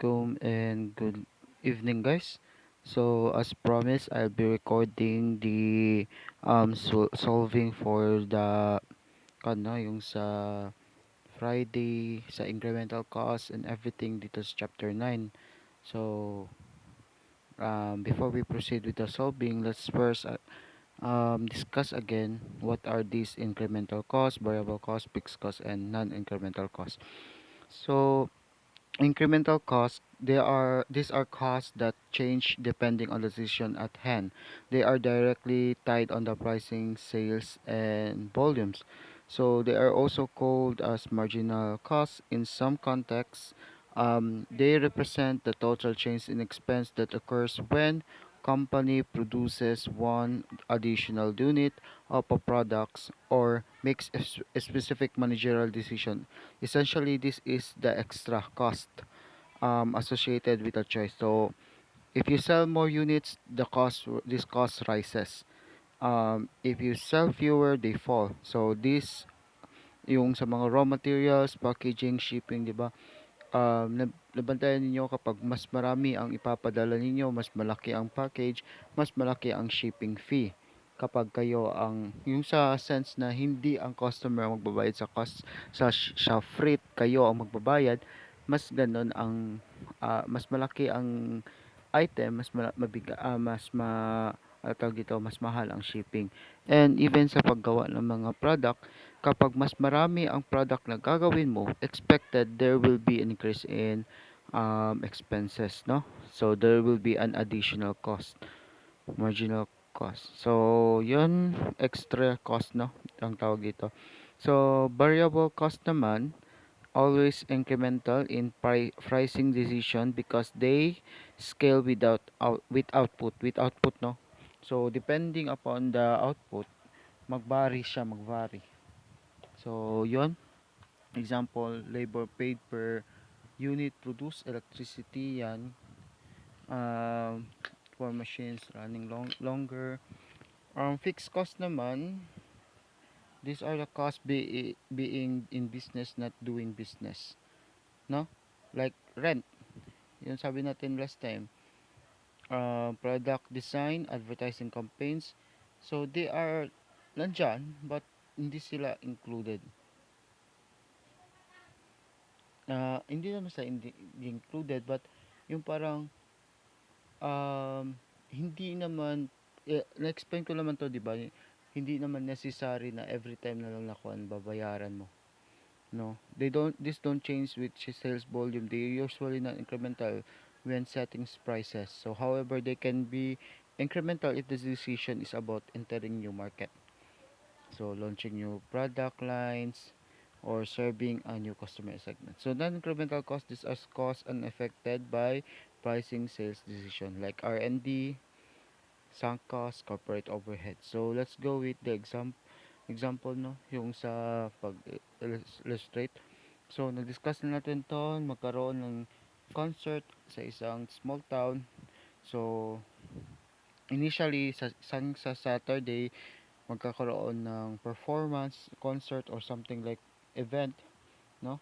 Assalamualaikum and good evening, guys. So, as promised, I'll be recording the solving for the yung sa Friday sa incremental cost and everything dito sa chapter 9. So, before we proceed with the solving, let's first discuss again what are these incremental costs, variable costs, fixed costs, and non-incremental costs. So, incremental costs, these are costs that change depending on the decision at hand. They are directly tied on the pricing, sales, and volumes. So they are also called as marginal costs in some contexts. They represent the total change in expense that occurs when company produces one additional unit of a products or makes a specific managerial decision. Essentially, this is the extra cost associated with a choice. So, if you sell more units, this cost rises. If you sell fewer, they fall. So, this yung sa mga raw materials, packaging, shipping, di ba? Nabantayan ninyo kapag mas marami ang ipapadala ninyo, mas malaki ang package, mas malaki ang shipping fee. Kapag kayo ang yung sa sense na hindi ang customer ang magbabayad sa cost sa freight, kayo ang magbabayad, mas ganun ang mas malaki ang item, tawag dito, mas mahal ang shipping. And even sa paggawa ng mga product, kapag mas marami ang product na gagawin mo, expected there will be an increase in expenses, no? So there will be an additional cost, marginal cost. So, yun, extra cost, no? Ang tawag dito. So, variable cost naman, always incremental in pricing decision because they scale with output, no? So, depending upon the output, magvary. So, yon. Example, labor paid per unit produced, electricity, yan. Um, for machines running longer. Fixed cost naman, these are the costs being in business, not doing business. No? Like rent. Yun sabi natin last time. Product design, advertising campaigns. So, they are nandyan, but hindi sila included. Hindi naman sa hindi included, but yung parang hindi naman na-explain ko naman to, 'di ba? Hindi naman necessary na every time na lang nakuan babayaran mo. No. Don't change with sales volume. They usually not incremental when setting prices. So however, they can be incremental if the decision is about entering new market. So launching new product lines or serving a new customer segment. So non-incremental costs, these are costs unaffected by pricing sales decision like R&D, sunk costs, corporate overhead. So let's go with the example, no, yung sa pag illustrate. So na-discuss na natin to, magkaroon ng concert sa isang small town. So initially sa Saturday magkakaroon ng performance, concert or something like event, no?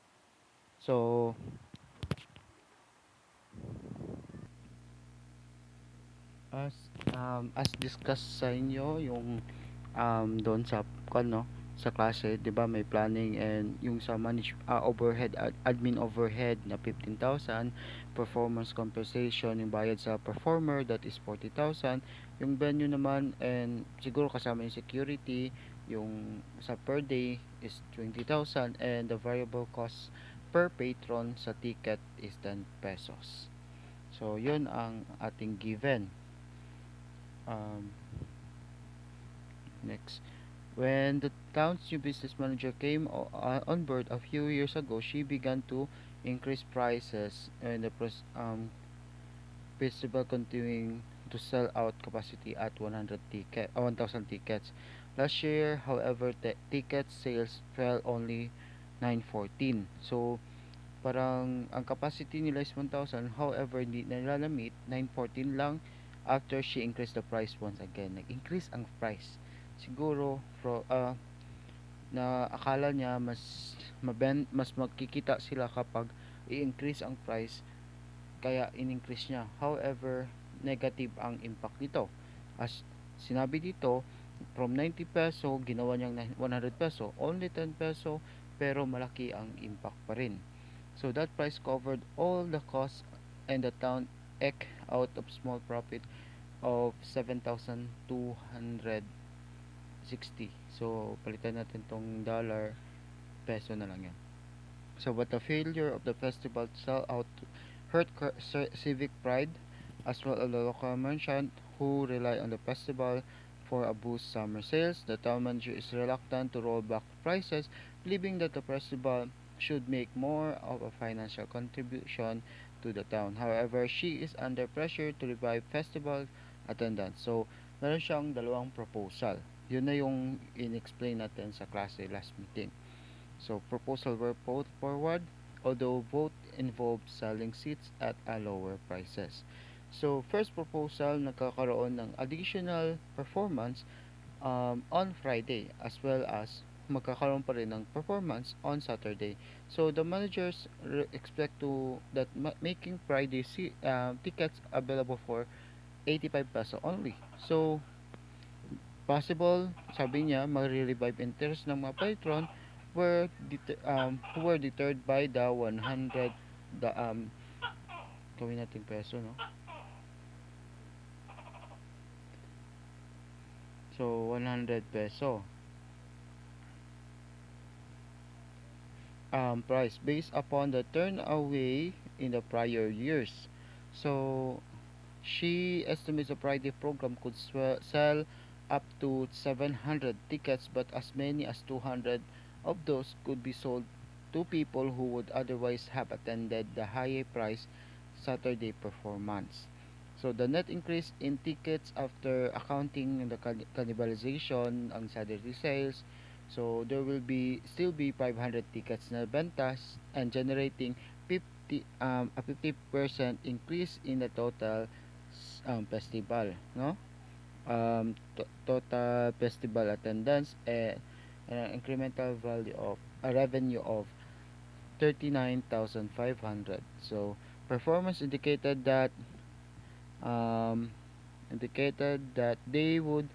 So as as discussed sa inyo yung doon sa no, sa klase, 'di ba, may planning and yung sa overhead admin overhead na 15,000, performance compensation yung bayad sa performer that is 40,000, yung venue naman and siguro kasama yung security, yung sa per day is 20,000 and the variable cost per patron sa ticket is 10 pesos. So yun ang ating given. um, Next, when the town's new business manager came on board a few years ago, she began to increase prices and the festival continuing to sell out capacity at 1,000 tickets. Last year, however, ticket sales fell only 914. So, parang ang capacity nila is 1,000. However, hindi na nila na-meet. 914 lang after she increased the price once again. Nag-increase ang price. Siguro, na akala niya mas magkikita sila kapag i-increase ang price kaya in-increase niya. However, negative ang impact nito. As sinabi dito, from 90 peso, ginawa niyang 100 peso, only 10 peso, pero malaki ang impact pa rin. So that price covered all the costs and the town eked out of small profit of 7,260. So, palitan natin tong dollar, peso na lang yan. So, but the failure of the festival to sell out hurt civic pride as well as the local merchant who rely on the festival for a boost summer sales. The town manager is reluctant to roll back prices, believing that the festival should make more of a financial contribution to the town. However, she is under pressure to revive festival attendance. So, meron siyang dalawang proposal. Yun na yung in-explain natin sa klase last meeting. So, proposal were put forward, although both involved selling seats at a lower prices. So, first proposal, nagkakaroon ng additional performance on Friday as well as magkakaroon pa rin ng performance on Saturday. So, the managers expect to that making Friday tickets available for 85 peso only. So, possible, sabi niya, magre-revive interest ng mga patron who were deterred by the 100 the gawin natin peso, no? So 100 peso price based upon the turn away in the prior years. So she estimates the Friday program could sell up to 700 tickets, but as many as 200 of those could be sold to people who would otherwise have attended the higher price Saturday performance. So the net increase in tickets after accounting the cannibalization ang Saturday sales, so there will be still be 500 tickets na bentas and generating 50% increase in the total festival, no? Total festival attendance and an incremental value of a revenue of 39,500. So performance um, indicated that they would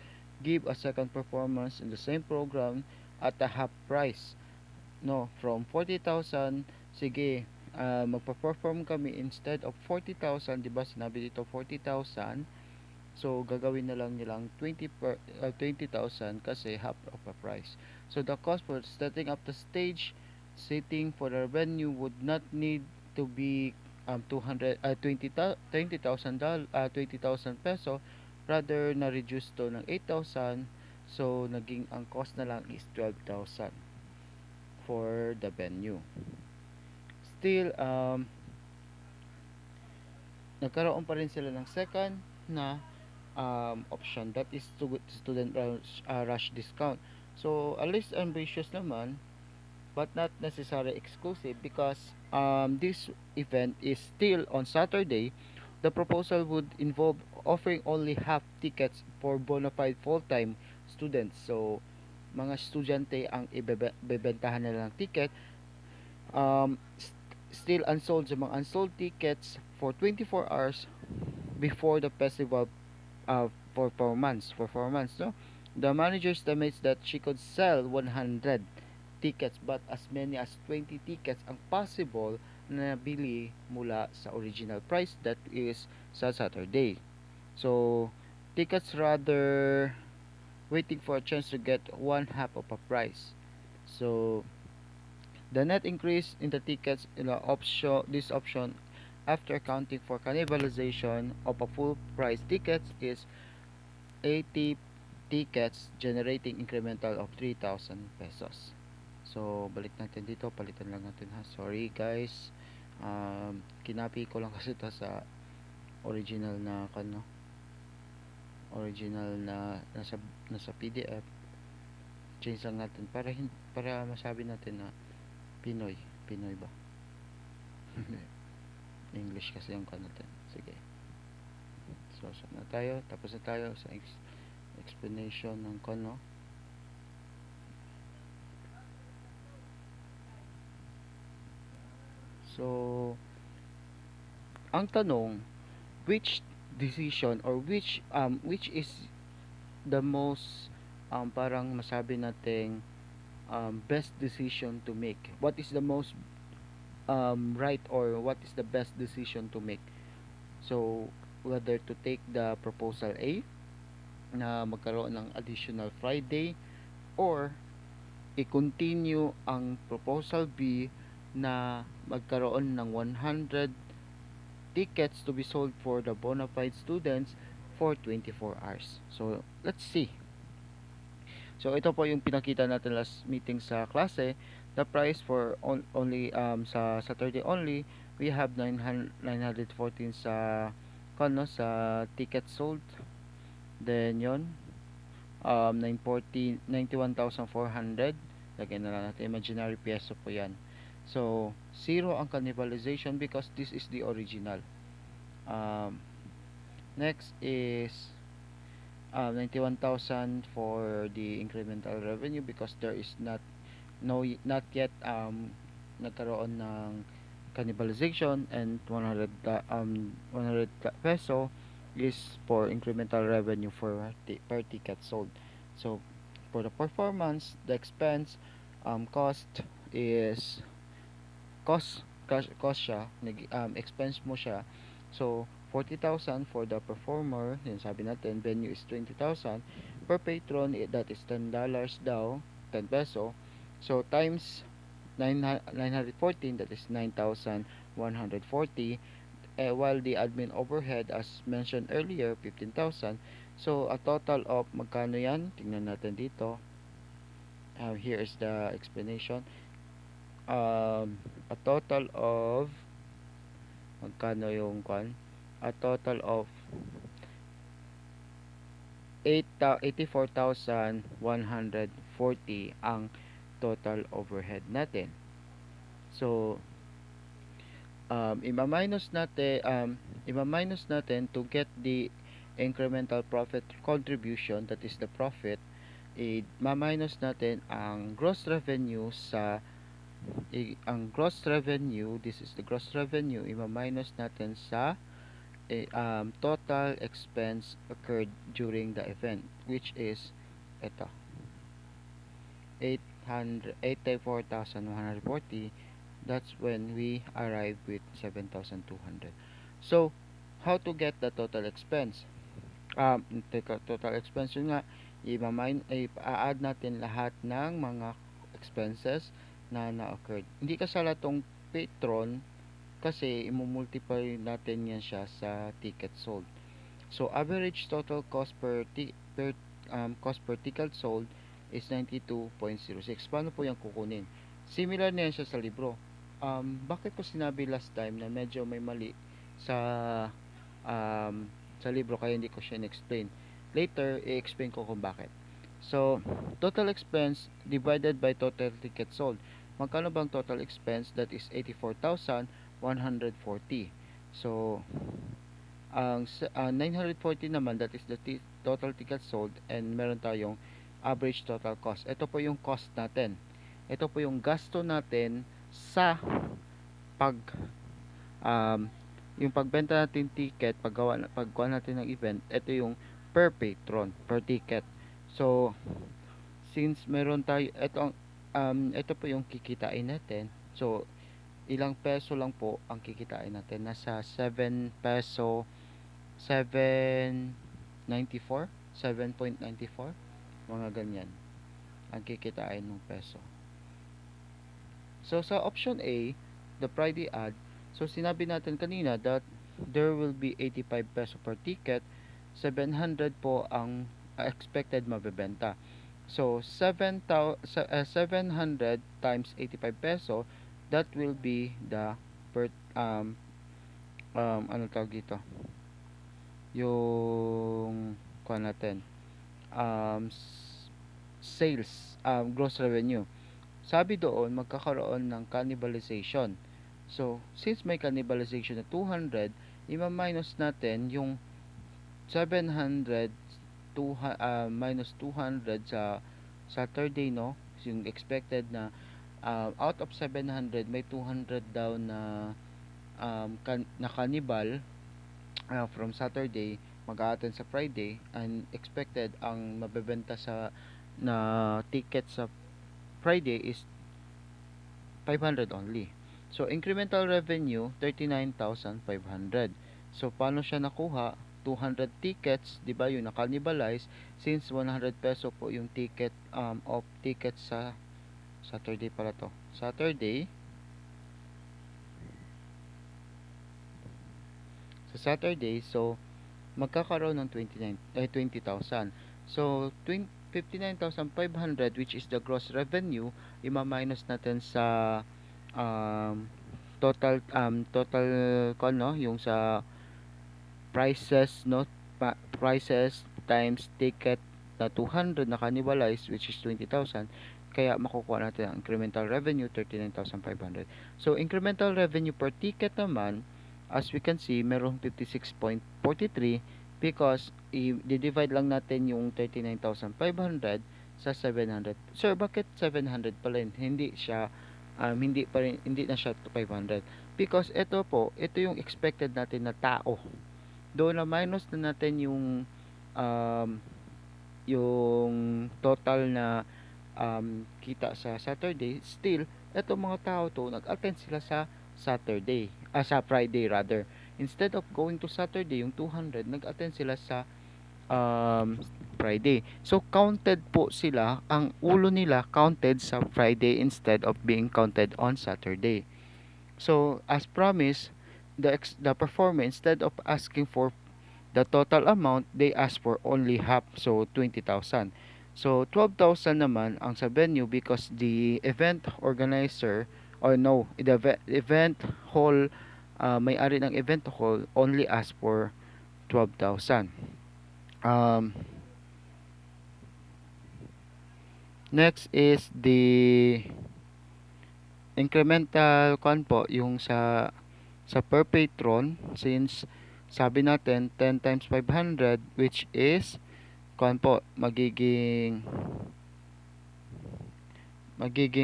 give a second performance in the same program at a half price, no, from 40,000. Sige, magpa-perform kami instead of 40,000, 'di ba? Sinabi dito 40,000. So gagawin na lang nilang 20,000 kasi half of the price. So the cost for setting up the stage, seating for the venue would not need to be 200 20,000 20,000 peso, rather na reduce to ng 8,000. So naging ang cost na lang is 12,000 for the venue. Still nagkaroon pa rin sila ng second na option, that is student rush discount. So at least ambitious naman, but not necessarily exclusive because this event is still on Saturday. The proposal would involve offering only half tickets for bona fide full-time students. So mga estudyante ang ibebentahan nila ng ticket, um, still unsold sa mga unsold tickets for 24 hours before the festival for 4 months, no? The manager estimates that she could sell 100 tickets, but as many as 20 tickets ang possible na bili mula sa original price, that is sa Saturday. So tickets rather waiting for a chance to get one half of a price. So the net increase in the tickets in the option after accounting for cannibalization of a full price tickets is 80 tickets, generating incremental of 3,000 pesos. So balik natin dito, palitan lang natin ha. Sorry guys. Kinapi ko lang kasi ito sa original na original na nasa PDF. Change lang natin para masabi natin na Pinoy ba? English kasi yung natin. Sige. So, na tayo. Tapos na tayo sa explanation ng So, Ang tanong, which decision or which is the most parang masabi nating best decision to make? What is the most right, or what is the best decision to make? So, whether to take the proposal A na magkaroon ng additional Friday, or i-continue ang proposal B na magkaroon ng 100 tickets to be sold for the bona fide students for 24 hours. So, let's see. So, ito po yung pinakita natin last meeting sa klase. The price for only sa Saturday only, we have 914 sa sa tickets sold. Then yon 940 91,400. Lagyan na lang natin imaginary peso po yan. So, zero ang cannibalization because this is the original. Um, Next is 91,000 for the incremental revenue because there is not yet nagkaroon ng cannibalization, and 100 peso is for incremental revenue for per ticket sold. So for the performance, the expense cost is cost siya, expense mo siya. So 40,000 for the performer, yun sabi natin, venue is 20,000 per patron, that is $10 daw, 10 peso. So times 914, that is 9,140, while the admin overhead as mentioned earlier 15,000. So a total of magkano yan? Tingnan natin dito. Here is the explanation. A total of magkano yung a total of 84,140 ang total overhead natin. So ima-minus natin to get the incremental profit contribution, that is the profit. Ma-minus natin ang gross revenue ang gross revenue, this is the gross revenue, ima-minus natin sa total expense occurred during the event, which is ito 84,140. That's when we arrive with 7,200. So how to get the total expense? Total expense yun nga, i-add natin lahat ng mga expenses na occurred. Hindi kasala tong patron kasi imumultiply natin yan siya sa ticket sold. So average total cost cost per ticket sold is 92.06. Paano po yung kukunin? Similar na yan siya sa libro. Bakit ko sinabi last time na medyo may mali sa um, sa libro kaya hindi ko siya in-explain. Later, i-explain ko kung bakit. So, total expense divided by total ticket sold. Magkano bang total expense? That is 84,140. So, ang 940 naman, that is the total ticket sold, and meron tayong average total cost. Ito po yung cost natin. Ito po yung gasto natin sa pag um, yung pagbenta natin ticket, paggawa natin ng event. Ito yung per patron, per ticket. So, since meron tayo, ito po yung kikitain natin. So, ilang peso lang po ang kikitain natin? Nasa 7 peso, 7.94, 7.94, mga ganyan ang kikitain ng peso. So sa option A, the Friday ad, so sinabi natin kanina that there will be 85 peso per ticket, 700 po ang expected mabebenta. So 700 times 85 peso, that will be the per ano tawag dito, yung kuha natin, sales, gross revenue. Sabi doon magkakaroon ng cannibalization. So since may cannibalization na 200, ima-minus natin yung 700 minus 200 sa Saturday, no? Yung expected na out of 700 may 200 daw na na cannibal from Saturday mag-a-attend sa Friday, and expected ang mabebenta sa na ticket sa Friday is 500 only. So incremental revenue 39,500. So paano siya nakuha? 200 tickets, 'di ba? Yung na-cannibalize since 100 peso po yung ticket of ticket sa Saturday pala to. Saturday, so magkakaroon ng 20,000. So 59,500, which is the gross revenue, ima-minus natin sa um, total ko, no, yung sa prices, no, prices times ticket na 200 na cannibalized, which is 20,000, kaya makukuha natin ang incremental revenue 39,500. So incremental revenue per ticket naman, as we can see, merong 56.43 because i-divide lang natin yung 39,500 sa 700. Sir, bakit 700 pa rin? Hindi na siya 500. Because ito yung expected natin na tao. Doon na minus na natin um, yung total na kita sa Saturday. Still, eto mga tao to, nag-attend sila sa sa Friday rather. Instead of going to Saturday, yung 200, nag-attend sila sa Friday. So, counted po sila, ang ulo nila counted sa Friday instead of being counted on Saturday. So, as promised, the performer, instead of asking for the total amount, they ask for only half, so 20,000. So 12,000 naman ang sa venue because the event organizer, or no, the event hall, may-ari ng event hall only ask for 12,000. Um, Next is the incremental kwan po, yung sa per patron, since sabi natin 10 times 500, which is kwan po, magiging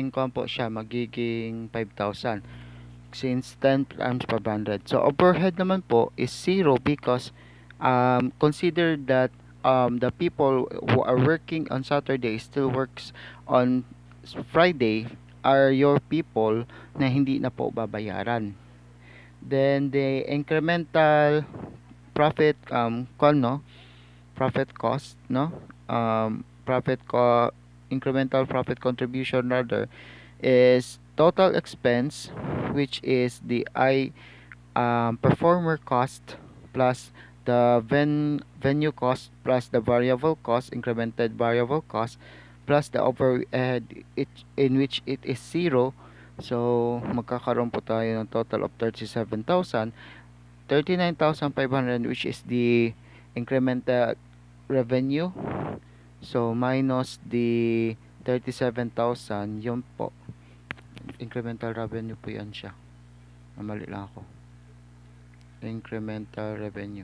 kwan po siya, magiging 5,000 since 10 times 500. So overhead naman po is zero because consider that the people who are working on Saturday still works on Friday are your people na hindi na po babayaran. Then the incremental profit no, profit cost, no, profit co incremental profit contribution rather, is total expense, which is the performer cost plus the venue cost plus the variable cost, incremented variable cost, plus the overhead, in which it is zero. So magkakaroon po tayo ng total of 37,000, 39,500, which is the incremental revenue. So minus the 37,000, yun po. Incremental revenue po yan siya. Mali lang ako. Incremental revenue.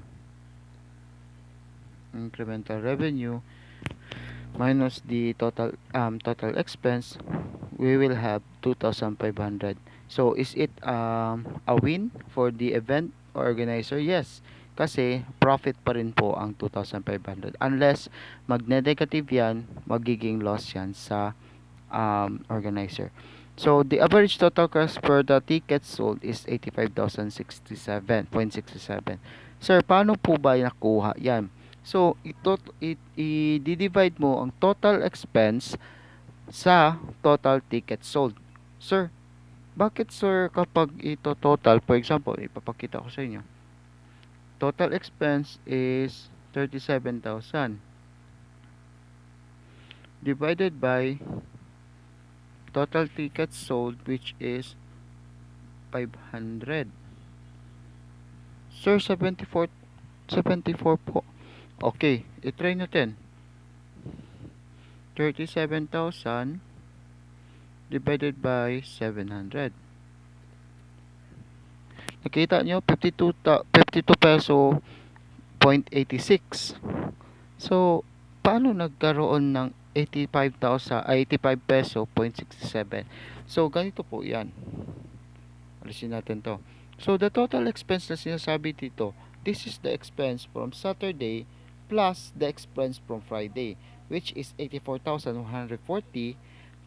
Incremental revenue minus the total expense, we will have 2,500. So is it a win for the event organizer? Yes, kasi profit pa rin po ang 2,500. Unless magne-negative yan, magiging loss yan sa organizer. So the average total cost per the tickets sold is 85,067.67. Sir, paano po ba nakuha yan? So i-divide mo ang total expense sa total tickets sold. Sir, bakit sir kapag ito total, for example, ipapakita ko sa inyo. Total expense is 37,000 divided by total tickets sold, which is 500. Sir, 74 po. Okay, i-try natin. 37,000 divided by 700. Nakita nyo, 52 peso 0.86. So, paano nagkaroon ng 85 peso 0.67? So, ganito po yan. Alisin natin to. So, the total expense na sinasabi dito, this is the expense from Saturday plus the expense from Friday, which is 84,140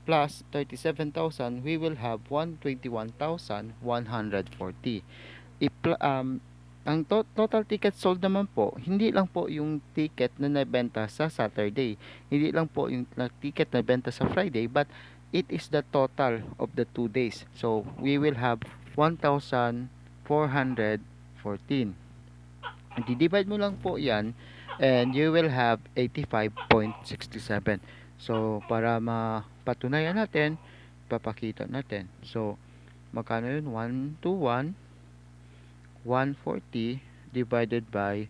plus 37,000, we will have 121,140. Ang total ticket sold naman po, hindi lang po yung ticket na nabenta sa Saturday, hindi lang po yung ticket na benta sa Friday, but it is the total of the 2 days. So, we will have 1,414. Di-divide mo lang po yan and you will have 85.67. So, para mapatunayan natin, papakita natin. So, magkano yun? 140 divided by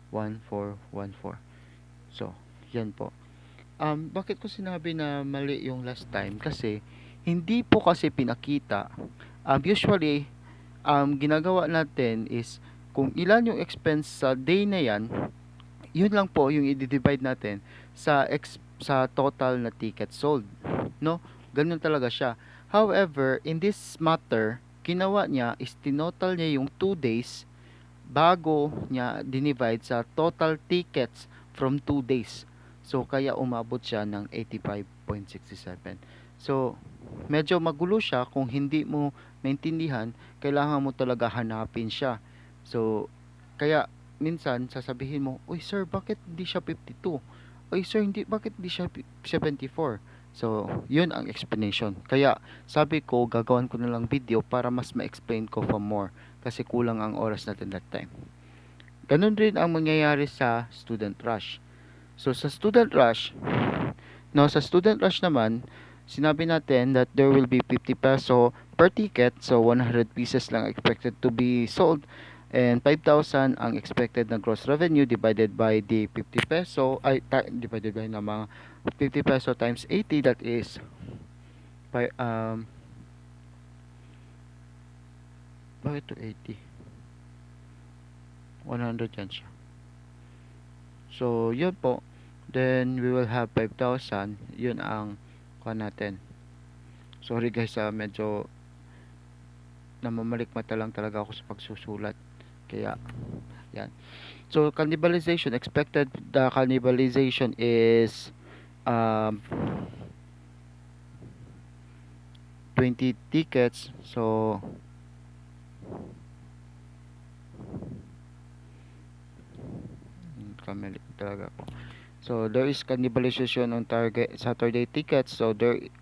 1414. So, yan po. Bakit ko sinabi na mali yung last time? Kasi, hindi po kasi pinakita. Usually, ginagawa natin is, kung ilan yung expense sa day na yan, yun lang po yung i-divide natin sa total na ticket sold, no? Ganun talaga siya. However, in this matter, ginawa niya is tinotal niya yung 2 days bago niya dinivide sa total tickets from 2 days. So, kaya umabot siya ng 85.67. So, medyo magulo siya. Kung hindi mo maintindihan, kailangan mo talaga hanapin siya. So, kaya minsan sasabihin mo, "Uy sir, bakit hindi siya 52? Uy sir, bakit hindi siya 74?" So, yun ang explanation. Kaya, sabi ko, gagawin ko na lang video para mas ma-explain ko for more. Kasi kulang ang oras natin that time. Ganun rin ang mangyayari sa student rush. So, sa student rush, no, sa student rush naman, sinabi natin that there will be 50 peso per ticket. So, 100 pieces lang expected to be sold. And 5,000 ang expected na gross revenue divided by the 50 peso, divided by na mga 50 peso times 80, that is, bakit to 80? 100 yan siya. So, yun po. Then, we will have 5,000. Yun ang kuha natin. Sorry guys, medyo namamalikmata lang talaga ako sa pagsusulat. Kaya, yan. So, cannibalization. Expected the cannibalization is 20 tickets. So, kamali talaga ako. So, there is cannibalization on target Saturday tickets. So, the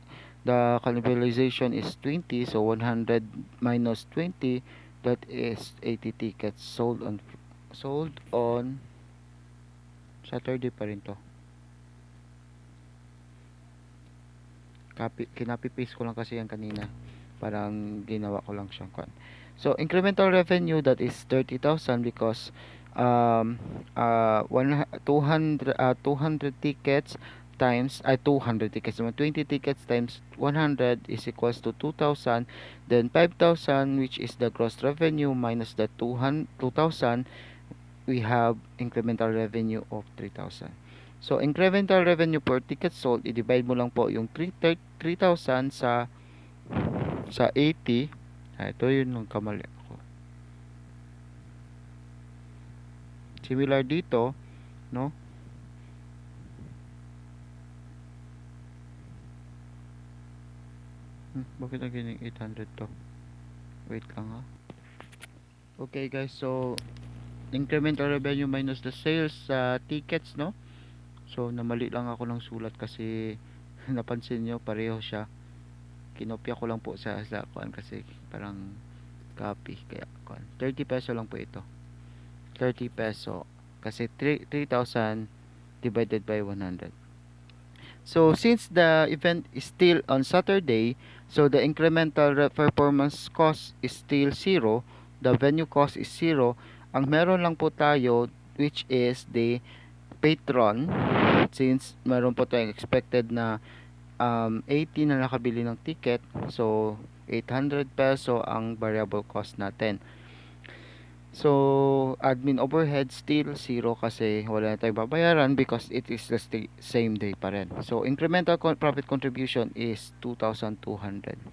cannibalization is 20. So, 100 minus 20, that is 80 tickets sold on Saturday pa rin to. Kinapi-paste ko lang kasi yan kanina. Parang ginawa ko lang siyang kwan. So, incremental revenue, that is 30,000 because 200 tickets times 200 tickets, 20 tickets times 100 is equals to 2,000. Then 5,000, which is the gross revenue, minus the 2,000, we have incremental revenue of 3,000. So, incremental revenue per ticket sold, i-divide mo lang po yung 3,000 sa 80. Ito yun yung kamali ko. Similar dito, no? Bakit naging 800 to? Wait lang ha. Okay guys, so incremental revenue minus the sales sa tickets, no? So, namali lang ako ng sulat kasi napansin nyo, pareho siya. Kinopya ko lang po sa kuan kasi parang copy. Kaya kuan. 30 peso lang po ito. 30 peso. Kasi 3,000 divided by 100. So, since the event is still on Saturday, so the incremental performance cost is still 0. The venue cost is 0. Ang meron lang po tayo, which is the patron, since meron po tayong expected na 80 na nakabili ng ticket, so 800 peso ang variable cost natin. So, admin overhead still 0 kasi wala na tayong babayaran because it is the same day pa rin. So, incremental profit contribution is 2,200.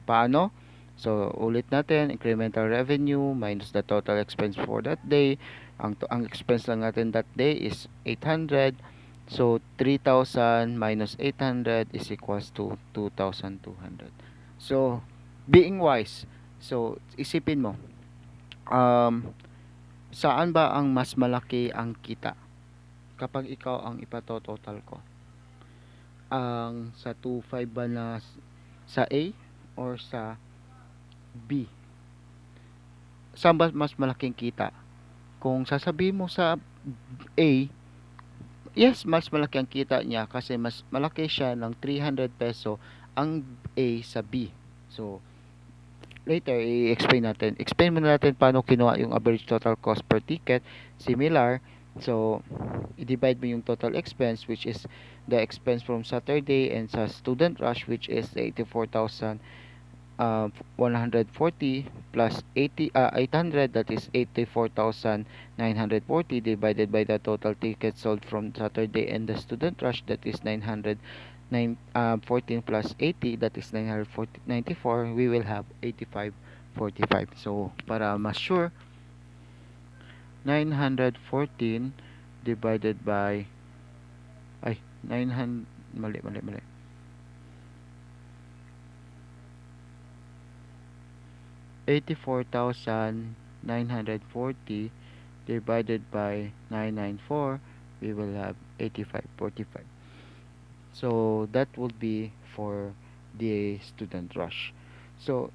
Paano? So, ulit natin, incremental revenue minus the total expense for that day. Ang expense lang natin that day is 800. So, 3,000 minus 800 is equals to 2,200. So, being wise. So, isipin mo, um, saan ba ang mas malaki ang kita kapag ikaw ang ipatototal ko? Ang sa 2,500 ba na sa A or sa B? Saan ba mas malaking kita? Kung sasabihin mo sa A, yes, mas malaki ang kita niya kasi mas malaki siya ng 300 peso ang A sa B. So, later, i-explain natin. Explain muna natin paano kinuha yung average total cost per ticket. Similar. So, i-divide mo yung total expense which is the expense from Saturday and sa student rush which is 84,000 140 plus 800, that is 84,940 divided by the total tickets sold from Saturday and the student rush, that is 914 plus 80, that is 994. We will have 8545. So para mas sure, 914 divided by 900, mali 84,940 divided by 994, we will have 8545. So that would be for the student rush. So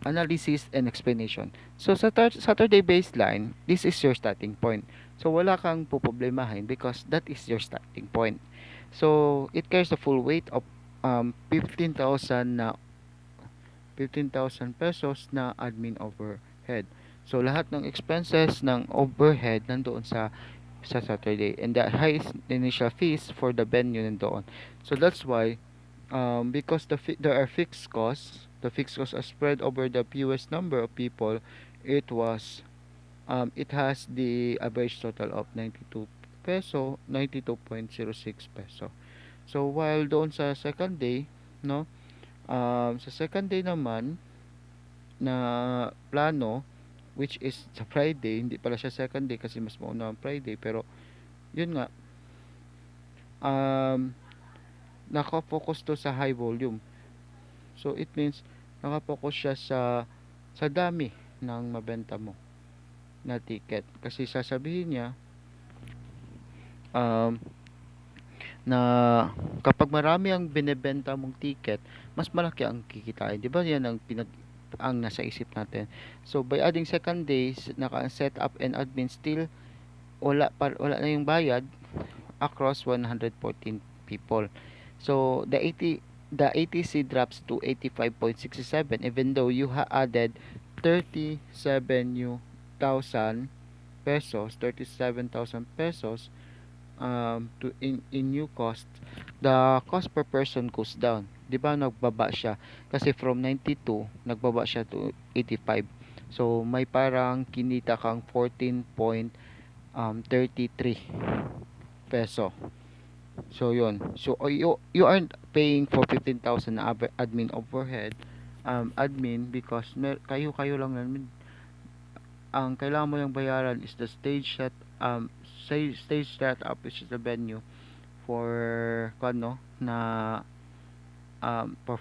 analysis and explanation. So sa Saturday baseline, this is your starting point. So wala kang poproblemahin because that is your starting point. So it carries the full weight of 15,000 na 15,000 pesos na admin overhead. So lahat ng expenses ng overhead nandoon sa Saturday, and the highest initial fees for the venue nandoon. So that's why because there are fixed costs, the fixed costs are spread over the fewest number of people. It has the average total of 92 peso, 92.06 peso. So while doon sa second day, no, sa second day naman na plano, which is sa Friday, hindi pala siya second day kasi mas mauna ang Friday, pero yun nga, um, nakafocus to sa high volume. So it means nakafocus siya sa dami ng mabenta mo na ticket. Kasi sasabihin niya um, na kapag marami ang binebenta mong ticket, mas malaki ang kikitain. 'Di ba? Yan ang nasa isip natin. So by adding second days, naka-set up and admin still wala na yung bayad across 114 people. So the ATC drops to 85.67 even though you added 37 new thousand pesos, 37,000 pesos to in new cost. The cost per person goes down. 'Di ba nagbaba siya kasi from 92 nagbaba siya to 85. So may parang kinita kang 14.33 peso. So yun. So you aren't paying for 15,000 na admin overhead, admin, because kayo lang naman ang kailangan mo lang bayaran is the stage setup, which is the venue for kano na um for,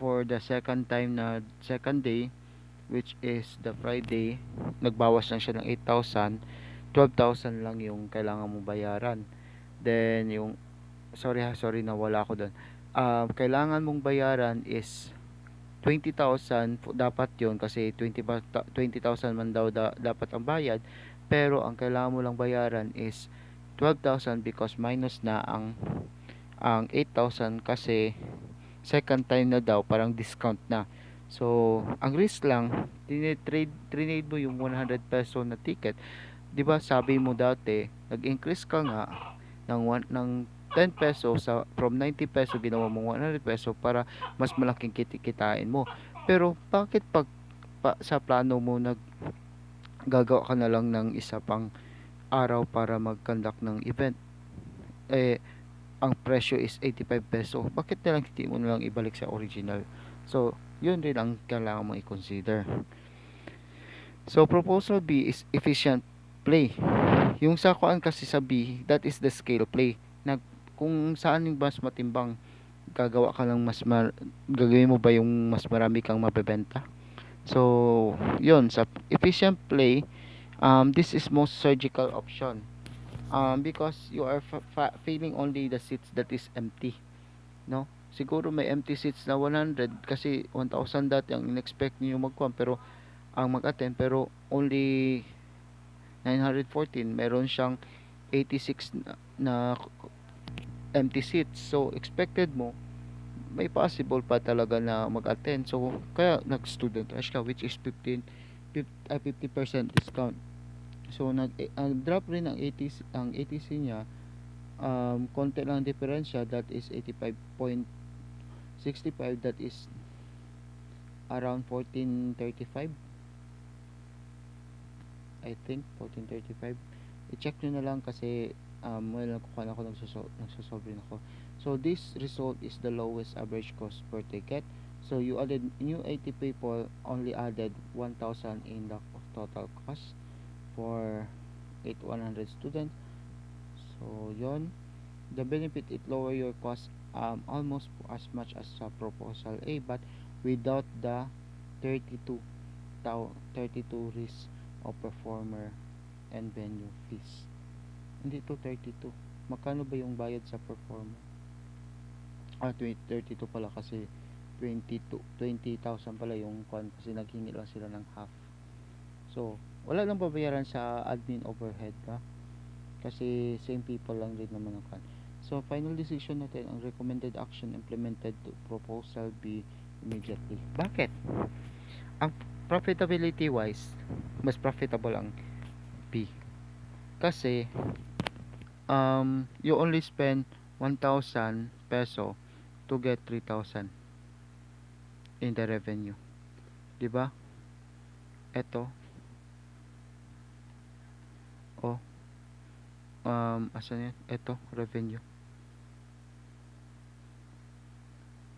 for the second time na second day, which is the Friday. Nagbawas lang siya ng 8,000, 12,000 lang yung kailangan mo bayaran. Then yung sorry na wala ako doon. Kailangan mong bayaran is 20,000 dapat yon kasi 20,000 man daw dapat ang bayad, pero ang kailangan mo lang bayaran is 12,000 because minus na ang 8,000 kasi second time na daw, parang discount na. So ang risk lang, trade mo yung 100 peso na ticket. 'Di ba sabi mo dati nag-increase ka nga ng 10 peso, from 90 peso ginawa mong 100 peso para mas malaking kikitain mo. Pero bakit sa plano mo gagawa ka na lang ng isa pang araw para mag-conduct ng event? Ang presyo is 85 peso. Bakit na lang hindi mo na lang ibalik sa original? So Yun rin ang kailangan mo i-consider. So, proposal B is efficient play. Yung sa kuan kasi sa B, that is the scale play. Na kung saan yung mas matimbang, gagawa ka lang gagawin mo ba yung mas marami kang mabebenta? So, yun, sa efficient play, this is most surgical option. Because you are filling only the seats that is empty, no? Siguro may empty seats na 100 kasi 1,000 dati ang in-expect niyo magkuhan pero ang mag-attend pero only 914 meron siyang 86 na empty seats. So expected mo may possible pa talaga na mag-attend. So kaya nag-student rush ka which is 50% discount. So drop rin ang ATC niya, konti lang diferensya, that is 85.65, that is around 1435, I think 1435. I-check nyo na lang kasi well, nagkukuha ako, nagsosolve rin ako. So this result is the lowest average cost per ticket. So you added new 80 people, only added 1,000 in the total cost for 100 students. So yon, the benefit, it lower your cost almost as much as sa proposal A, but without the 32 risk of performer and venue fees. Hindi to 32. Magkano ba yung bayad sa performer? 32 pala kasi 20,000 pala yung kwan kasi naghingi lang sila ng half. So, wala lang babayaran sa admin overhead ka kasi same people lang din naman ang kwan. So, final decision natin, ang recommended action implemented to proposal B immediately. Bakit? Ang profitability wise, mas profitable ang B. Kasi, you only spend 1,000 peso to get 3,000 in the revenue. Diba? Ito. Oh. Asan yan? Ito, revenue.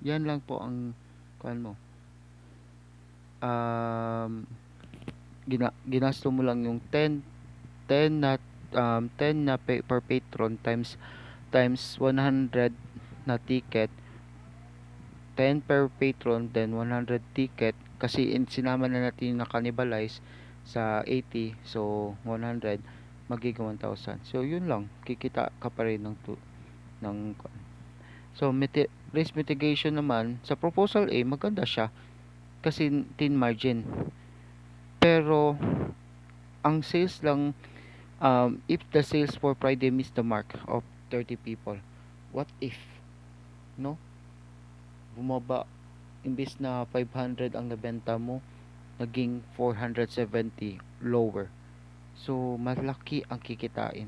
Yan lang po ang kuan mo. Ginasto mo lang yung 10 na 10 na per patron times 100 na ticket, 10 per patron, then 100 ticket kasi sinama na natin na cannibalize sa 80, so 100 magiga 1,000. So yun lang, kikita ka pa rin ng so risk mitigation naman sa proposal A, maganda siya kasi thin margin, pero ang sales lang, if the sales for Friday miss the mark of 30 people, what if, no, bumaba, imbis na 500 ang nabenta mo, naging 470, lower. So malaki ang kikitain,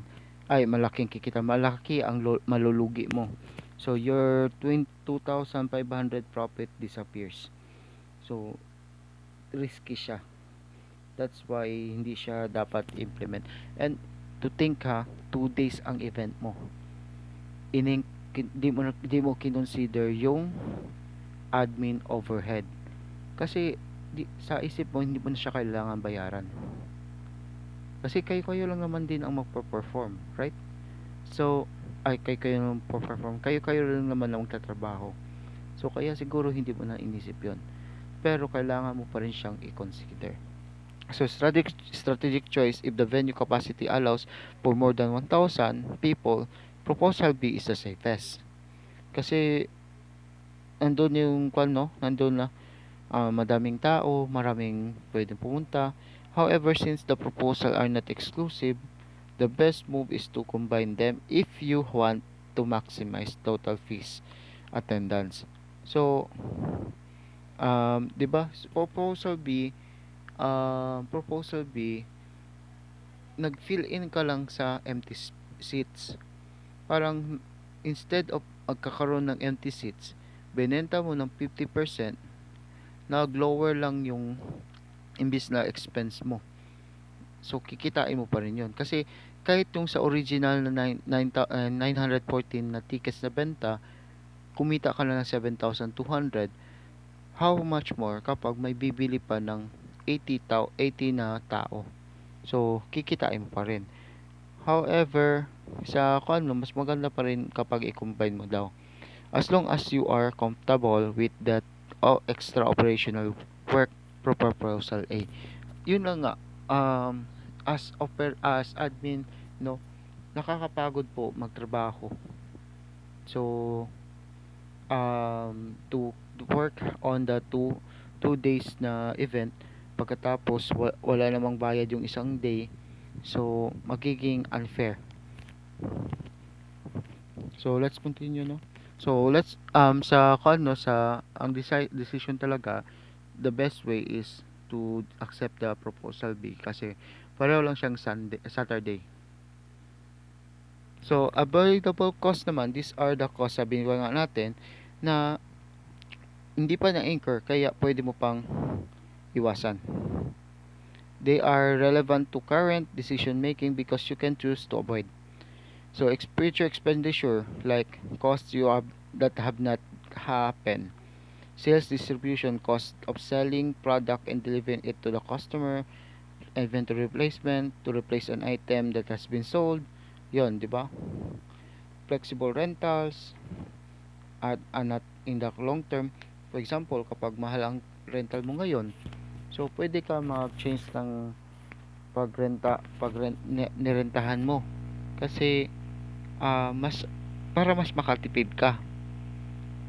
malaki ang malulugi mo. So your 2,500 profit disappears. So risky siya, that's why hindi siya dapat implement. And to think ha, 2 days ang event mo, di mo kinonsider yung admin overhead kasi sa isip mo hindi mo na siya kailangan bayaran kasi kayo lang naman din ang magpo-perform, right? So kayo lang perform, kayo lang naman ang magtatrabaho, so kaya siguro hindi mo na inisip yon, pero kailangan mo pa rin siyang i-consider. So strategic choice, if the venue capacity allows for more than 1,000 people, proposal B is the safest. Kasi nandun yung kwan, no? Nandun na madaming tao, maraming pwedeng pumunta. However, since the proposal are not exclusive, the best move is to combine them if you want to maximize total fees attendance. So, 'di ba? Proposal B, nag-fill in ka lang sa empty seats. Parang instead of magkakaroon ng empty seats, binenta mo ng 50%, nag-lower lang yung imbis na expense mo. So kikitain mo pa rin 'yon. Kasi kahit yung sa original na 914 na tickets na benta, kumita ka na ng 7,200, how much more kapag may bibili pa ng 80 na tao. So, kikitain mo pa rin. However, sa kung ano, mas maganda pa rin kapag i-combine mo daw. As long as you are comfortable with that extra operational work proposal A. Yun lang nga, um, as admin, no, nakakapagod po magtrabaho. So, to work on the two days na event, pagkatapos wala namang bayad yung isang day, so magiging unfair. So let's continue, no. So let's sa kano sa ang decision talaga, the best way is to accept the proposal B kasi pareho lang siyang Saturday. So avoidable cost naman, these are the costs, sabi nga natin na hindi pa na-incur kaya pwede mo pang iwasan. They are relevant to current decision making because you can choose to avoid. So future expenditure like costs that have not happened. Sales distribution cost of selling product and delivering it to the customer. Inventory replacement to replace an item that has been sold. Yon, di ba? Flexible rentals are not in the long term. For example, kapag mahal ang rental mo ngayon, so pwede ka mag-change ng nirentahan mo. Kasi mas para mas makatipid ka.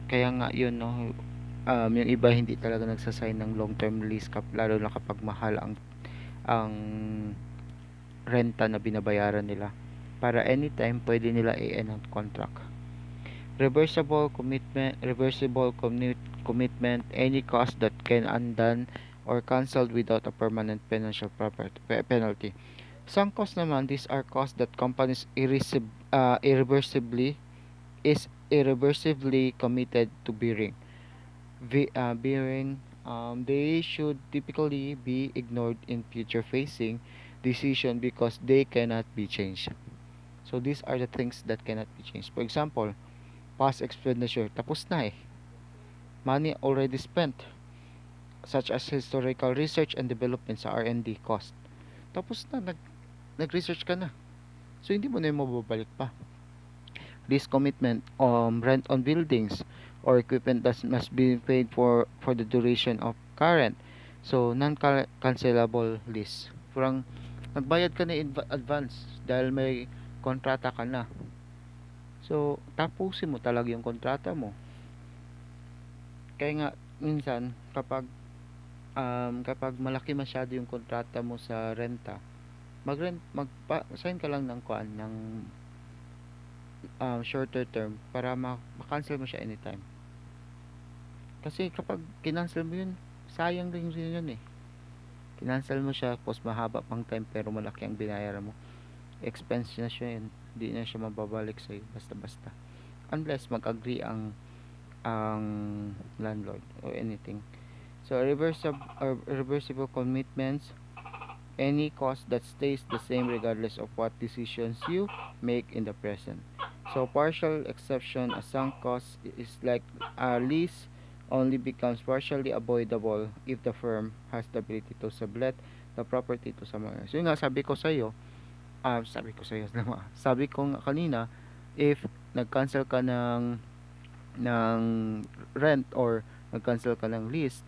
Kaya nga yun, no, yung iba hindi talaga nagsasign ng long term lease lalo na kapag mahal ang renta na binabayaran nila, para anytime pwede nila i-end ang contract. Reversible commitment, any cost that can undone or cancelled without a permanent financial penalty. Some costs naman, these are costs that companies irreversibly committed to bearing. They should typically be ignored in future facing decision because they cannot be changed. So these are the things that cannot be changed. For example, past expenditure, tapos na eh. Money already spent, such as historical research and development sa R&D cost. Tapos na, nag-research ka na. So hindi mo na yung mababalik pa. This commitment, rent on buildings or equipment that must be paid for the duration of current. So non-cancelable lease. Parang nagbayad ka na in advance dahil may kontrata ka na. So tapusin mo talaga yung kontrata mo. Kaya nga minsan kapag malaki masyado yung kontrata mo sa renta, sign ka lang ng shorter term para ma-cancel mo siya anytime. Kasi kapag kinancel mo yun, sayang rin yun eh. Kinancel mo siya, tapos mahaba pang time pero malaki ang binayaran mo. Expense na siya yun. Hindi na siya mababalik sa'yo basta-basta. Unless mag-agree ang landlord or anything. So reversible commitments, any cost that stays the same regardless of what decisions you make in the present. So partial exception, a sunk cost is like a lease only becomes partially avoidable if the firm has the ability to sublet the property to someone else. Yun nga sabi ko nga kanina, if nag-cancel ka ng rent or nag-cancel ka ng lease,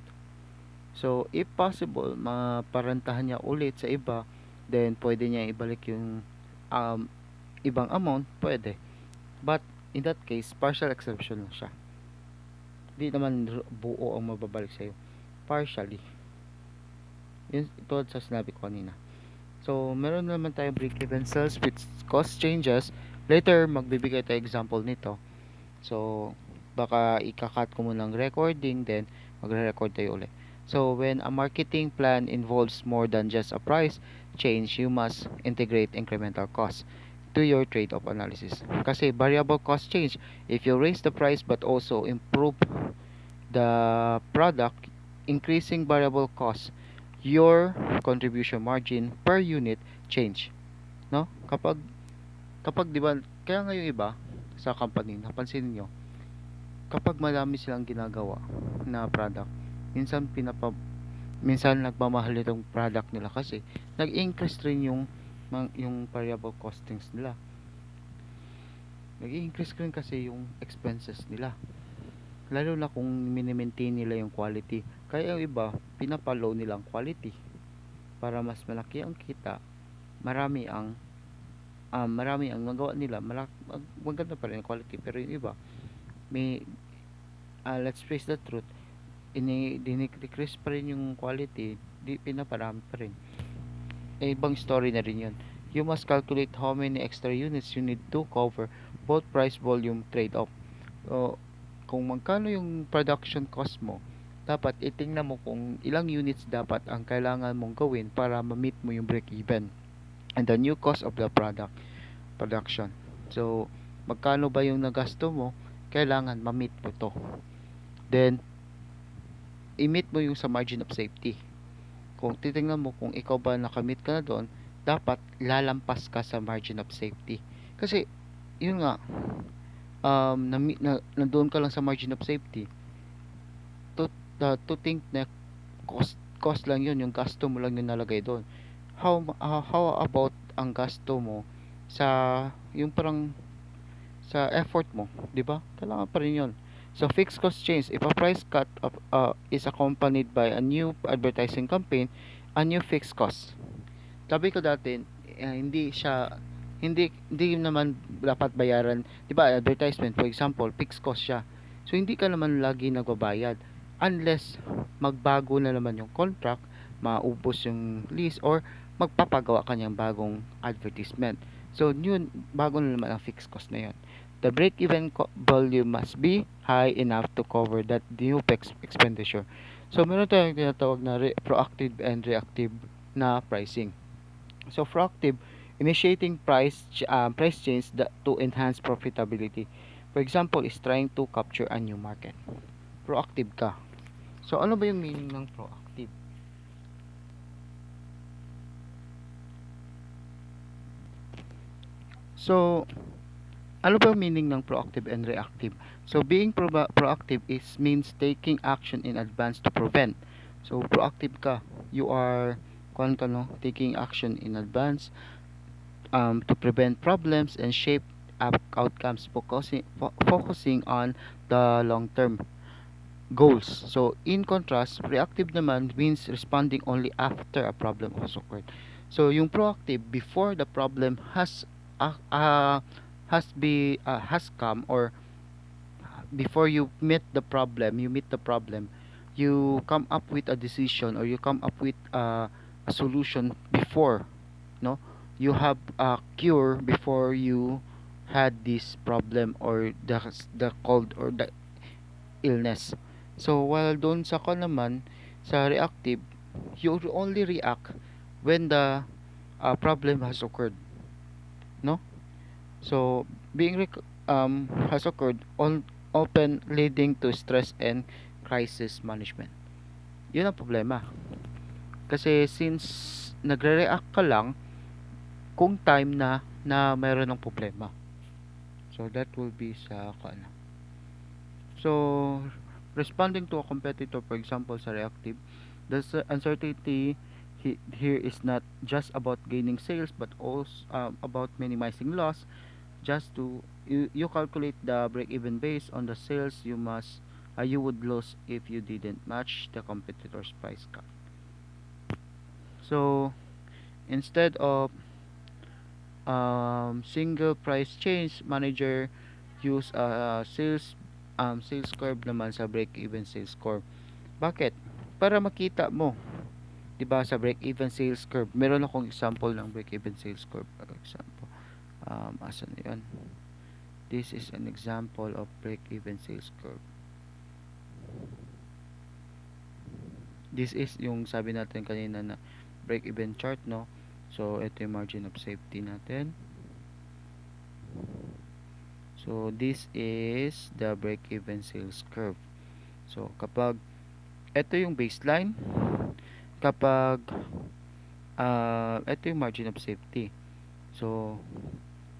so if possible maparantahan niya ulit sa iba, then pwede niya ibalik yung um, ibang amount, pwede. But in that case, partial exception lang siya. Hindi naman buo ang mababalik sa'yo. Partially. Yun, tulad sa sinabi ko kanina. So, meron naman tayong break-even sales with cost changes. Later, magbibigay tayo example nito. So, baka ikakat ko muna ng recording, then magre-record tayo ulit. So, when a marketing plan involves more than just a price change, you must integrate incremental costs to your trade-off analysis. Kasi variable cost change, if you raise the price but also improve the product, increasing variable cost, your contribution margin per unit change. No? Kapag 'di ba, kaya nga yung iba sa company, napansin niyo, kapag marami silang ginagawa na product, minsan minsan nagmamahal itong product nila kasi nag-increase rin yung variable costings nila. Nag-increase rin kasi yung expenses nila. Lalo na kung mini-maintain nila yung quality. Kaya yung iba, pinapa-low nila ang quality para mas malaki ang kita. Marami ang nagawa nila, maganda pa rin ang quality, pero yung iba may let's face the truth, decrease pa rin yung quality, di pinaparami pa rin. Ibang story na rin yun. You must calculate how many extra units you need to cover both price volume trade-off. So, kung magkano yung production cost mo, dapat itingnan mo kung ilang units dapat ang kailangan mong gawin para ma-meet mo yung break-even and the new cost of the production. So, magkano ba yung nagasto mo, kailangan ma-meet mo to. Then, i-meet mo yung sa margin of safety. Kung titingnan mo kung ikaw ba nakamit ka na doon, dapat lalampas ka sa margin of safety. Kasi, yun nga, nandoon ka lang sa margin of safety, to think na cost lang yun, yung gasto mo lang yung nalagay doon. How about ang gasto mo sa yung parang sa effort mo, 'di ba? Kailangan pa rin 'yon. So fixed cost change, if a price cut is accompanied by a new advertising campaign, a new fixed cost. Sabi ko dati, hindi naman dapat bayaran, 'di ba? Advertisement, for example, fixed cost siya. So hindi ka naman lagi nagbabayad unless magbago na naman yung contract, maubos yung lease or magpapagawa ka ng bagong advertisement. So yun, bago na naman ang fixed cost na yun. The break-even volume must be high enough to cover that new expenditure. So meron tayong tinatawag na proactive and reactive na pricing. So proactive, initiating price change to enhance profitability. For example, is trying to capture a new market. Proactive ka. So ano ba yung meaning ng proactive? So ano ba yung meaning ng proactive and reactive? So being proactive means taking action in advance to prevent. So proactive ka. You are taking action in advance to prevent problems and shape outcomes, focusing on the long term goals. So in contrast, reactive naman means responding only after a problem has occurred. So yung proactive, before the problem has come, or before you meet the problem, you come up with a decision, or you come up with a solution before, no, you have a cure before you had this problem or the cold or the illness. So while doon sa naman sa reactive, you only react when the problem has occurred, no. So being has occurred on often leading to stress and crisis management. Yun ang problema. Kasi since nagre-react ka lang kung time na mayroon ng problema. So that will be sa So responding to a competitor, for example sa reactive, the uncertainty here is not just about gaining sales but also about minimizing loss. Just to you calculate the break even based on the sales you would lose if you didn't match the competitor's price cut. So instead of single price change, manager use sales curve naman sa break even sales curve. Bakit? Para makita mo, 'di ba, sa break even sales curve. Meron akong example ng break even sales curve. For example, asan 'yon? This is an example of break-even sales curve. This is yung sabi natin kanina na break-even chart, no? So, ito yung margin of safety natin. So, this is the break-even sales curve. So, kapag ito yung baseline, kapag ito yung margin of safety. So,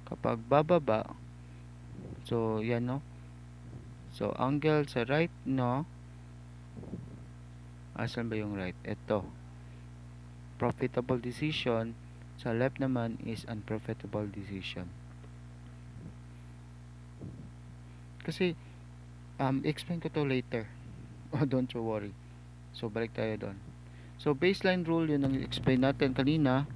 kapag bababa, so, yan, no? So, angle sa right, no? Asan ba yung right? Ito, profitable decision. Sa left naman is unprofitable decision. Kasi, explain ko to later. Oh, don't you worry. So, balik tayo doon. So, baseline rule, yun ang explain natin kanina.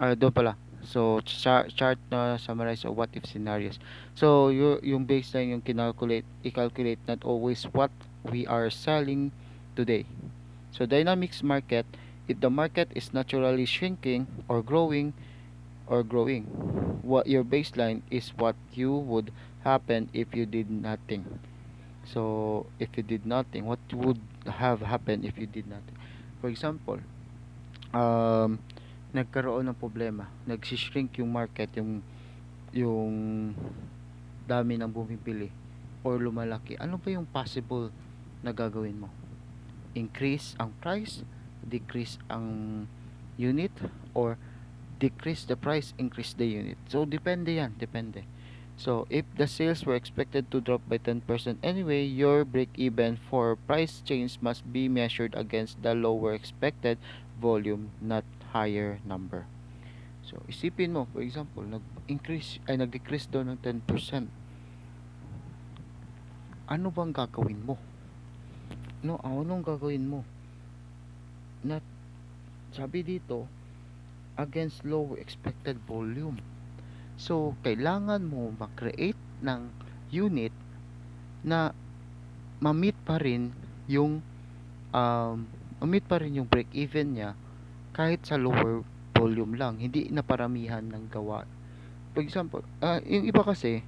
Doon pala. So, chart na summarize of what if scenarios. So, yung baseline yung i-calculate not always what we are selling today. So, dynamics market, if the market is naturally shrinking or growing, what your baseline is what you would happen if you did nothing. So, if you did nothing, what would have happened if you did nothing? For example, um, nagkaroon ng problema, nagsishrink yung market, yung dami ng bumibili or lumalaki. Ano ba yung possible na gagawin mo? Increase ang price, decrease ang unit, or decrease the price, increase the unit. So, depende yan, depende. So, if the sales were expected to drop by 10% anyway, your break-even for price change must be measured against the lower expected volume, not higher number. So, isipin mo, for example, nag-decrease daw ng 10%. Ano bang gagawin mo? No, anong gagawin mo? Not, sabi dito, against lower expected volume. So, kailangan mo mag-create ng unit na ma-meet pa rin yung break even niya kahit sa lower volume lang, hindi na paramihan ng gawa. For example, yung iba kasi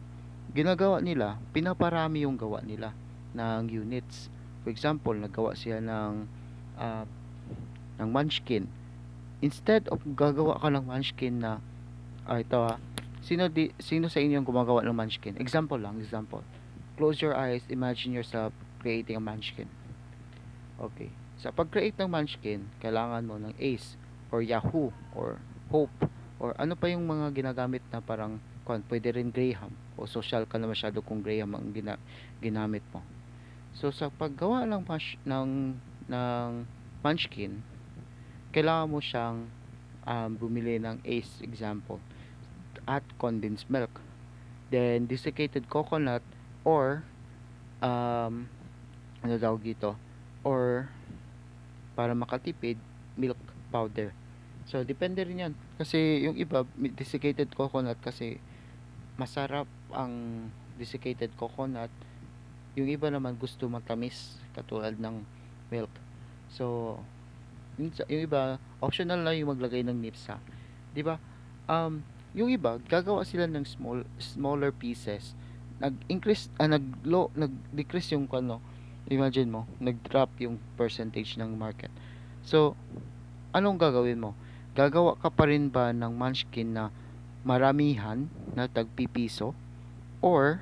ginagawa nila, pinaparami yung gawa nila ng units. For example, naggawa sila uh, ng munchkin. Instead of gagawa ka ng munchkin na ito sino sa inyo yung gumagawa ng munchkin? Example. Close your eyes, imagine yourself creating a munchkin. Okay. Sa pag-create ng munchkin, kailangan mo ng Ace or Yahoo or Hope or ano pa yung mga ginagamit na parang pwede rin Graham o social ka na masyado kung Graham ang ginamit mo. So sa paggawa ng munchkin, kailangan mo siyang bumili ng Ace example at condensed milk, then desiccated coconut or ano daw dito, or para makatipid, milk powder. So, depende rin yan. Kasi yung iba, desiccated coconut kasi masarap ang desiccated coconut. Yung iba naman gusto matamis katulad ng milk. So, yung iba, optional na yung maglagay ng nipsa. 'Di ba? Yung iba, gagawa sila ng smaller pieces. Nag-decrease yung imagine mo, nag-drop yung percentage ng market. So, anong gagawin mo? Gagawa ka pa rin ba ng munchkin na maramihan na tagpipiso, or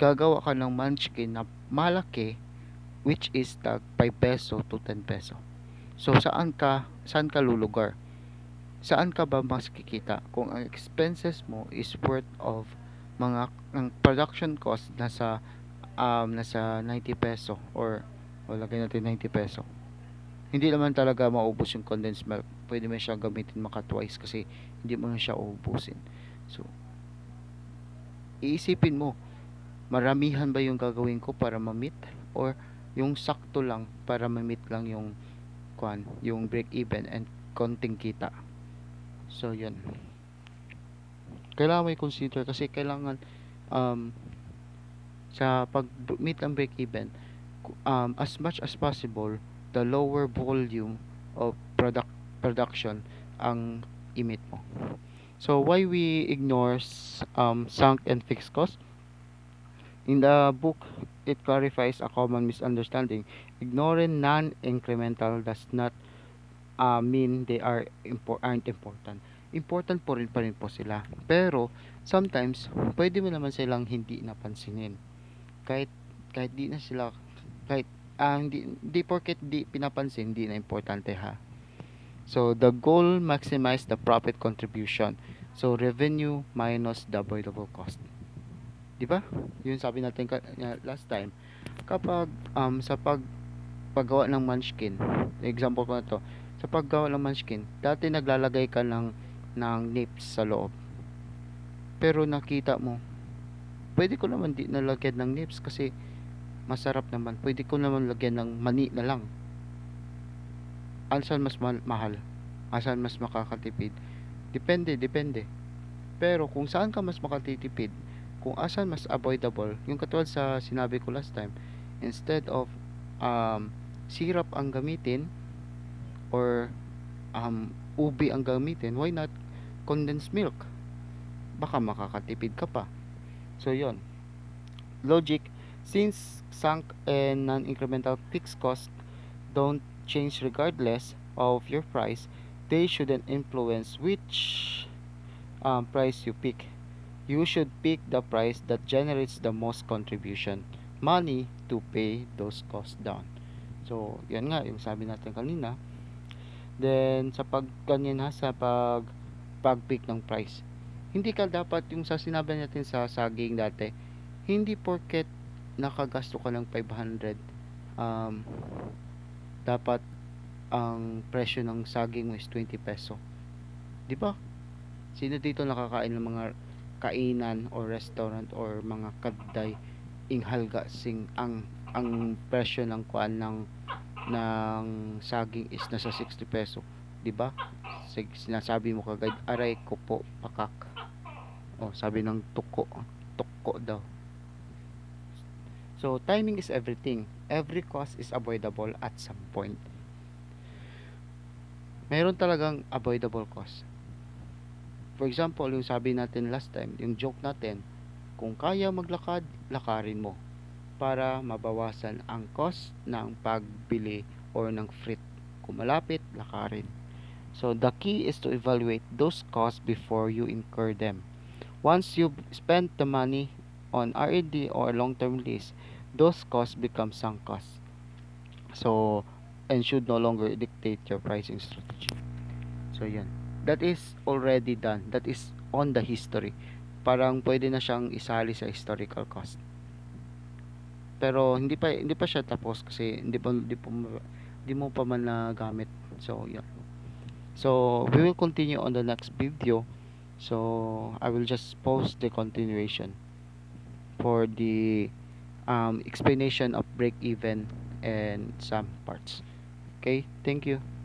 gagawa ka ng munchkin na malaki, which is tag 5 peso to 10 peso? So, saan ka lulugar? Saan ka ba mas kikita kung ang expenses mo is worth of ang production cost nasa 90 peso, or lagay natin 90 peso. Hindi naman talaga maubos yung condensed milk. Pwede mo siya gamitin maka twice kasi hindi mo na siya uubusin. So, iisipin mo, maramihan ba yung gagawin ko para ma-meet, or yung sakto lang para ma-meet lang yung break even and konting kita. So, yun. Kailangan mo i-consider kasi kailangan um, sa pag-meet ang break even, as much as possible, the lower volume of production ang i-meet mo. So, why we ignore sunk and fixed cost? In the book, it clarifies a common misunderstanding. Ignoring non-incremental does not mean they aren't important. Important pa rin po sila. Pero, sometimes, pwede mo naman silang hindi napansinin. Kahit, kahit di na sila, kahit, hindi porket di pinapansin, di na importante ha. So, the goal maximize the profit contribution. So, revenue minus the avoidable cost. Di ba? Yun sabi natin last time. Kapag, sa paggawa ng munchkin, example ko na to, sa paggawa ng munchkin, dati naglalagay ka ng nips sa loob. Pero nakita mo, pwede ko naman di nalagyan ng nips kasi masarap naman. Pwede ko naman lagyan ng mani na lang. Asan mas mahal? Asan mas makakatipid? Depende. Pero kung saan ka mas makatitipid, kung asan mas avoidable, yung katulad sa sinabi ko last time, instead of um, syrup ang gamitin or ubi ang gamitin, why not condensed milk? Baka makakatipid ka pa. So yon logic, since sunk and non-incremental fixed costs don't change regardless of your price, they shouldn't influence which price you pick. You should pick the price that generates the most contribution money to pay those costs down. So, yan nga yung sabi natin kanina. Then sa pag ganyan ha, sa pag-pick ng price. Hindi ka dapat yung sa sinabi natin sa saging dati, hindi porket nakagasto ka ng 500 um, dapat ang presyo ng saging mo is 20 peso. 'Di ba? Sino dito nakakain ng mga kainan or restaurant or mga kadday inghalga sing ang presyo ng kuan ng saging is nasa 60 peso, 'di ba? Sinasabi mo kagad aray ko po pakak. Oh, sabi ng tuko daw. So timing is everything. Every cost is avoidable at some point. Meron talagang avoidable cost. For example, yung sabi natin last time, yung joke natin, kung kaya maglakad, lakarin mo para mabawasan ang cost ng pagbili or ng freight. Kung malapit, lakarin. So the key is to evaluate those costs before you incur them. Once you've spent the money on R&D or long-term lease, those costs become sunk costs. So, and should no longer dictate your pricing strategy. So, yan. That is already done. That is on the history. Parang pwede na siyang isali sa historical cost. Pero hindi pa siya tapos kasi hindi mo pa man nagamit. So, yan. So, we will continue on the next video. So, I will just post the continuation for the explanation of break even and some parts. Okay, thank you.